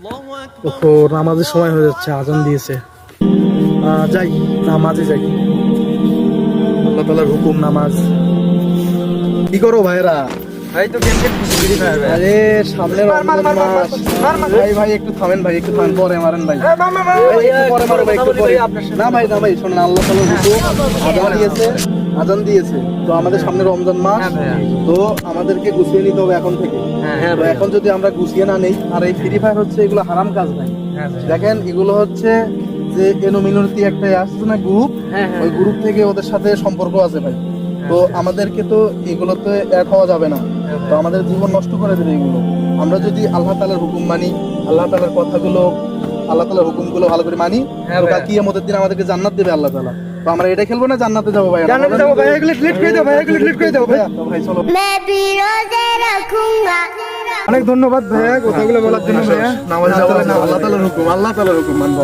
ওহো, নামাজের সময় হয়ে যাচ্ছে, আজান দিয়েছে। যাই, নামাজে যাই। আল্লাহ তাআলার হুকুম নামাজ। কি করো ভাইরা? ভাই তো গেম খেলতেছি ফ্রি ফায়ার ভাই। আরে সামনে রমজান মাস। ভাই একটু থামেন, ভাই একটু থামেন, পরে মারেন ভাই। ভাই, একটু পরে মারো ভাই, একটু পরে। না ভাই, না ভাই, শোনেন, আল্লাহ তাআলার হুকুম, আজান দিয়েছে তো আমাদের সামনে রমজান মাস। হ্যাঁ ভাইয়া। তো আমাদেরকে গুছিয়ে নিতে হবে এখন থেকে। হ্যাঁ তো ভাইয়া। এখন যদি আমরা গুছিয়ে না নেই, আর এই ফ্রি ফায়ার হচ্ছে, এগুলো হারাম কাজ ভাই। হ্যাঁ ভাইয়া। দেখেন, এগুলো হচ্ছে যে এনোমিনতি একটা আসছে না গ্রুপ, হ্যাঁ, হ্যাঁ, ওই গ্রুপ থেকে ওদের সাথে সম্পর্ক আছে ভাই। তো আমাদেরকে তো এগুলোতে এক হওয়া যাবে না। তো আমাদের জীবন নষ্ট করে দেবে এগুলো। আমরা যদি আল্লাহ তাআলার হুকুম মানি, আল্লাহ তাআলার কথাগুলো, আল্লাহ তাআলার হুকুমগুলো ভালো করে মানি, হ্যাঁ তো ভাইয়া। কিয়ামতের দিন আমাদেরকে জান্নাত দেবে আল্লাহ তাআলা। তো আমরা এটা খেলবো না জান্নাতে যাবো ভাই? জান্নাতে যাবো ভাই, এগুলো ডিলিট করে দাও ভাই, এগুলো ডিলিট করে দাও ভাই। তো ভাই চলো। मैं भी रोजे रखूंगा। অনেক ধন্যবাদ ভাইয়া কথাগুলো বলার জন্য ভাইয়া। নামাজ যাবো, আল্লাহ তাআলার হুকুম, আল্লাহ তাআলার হুকুম মানবো।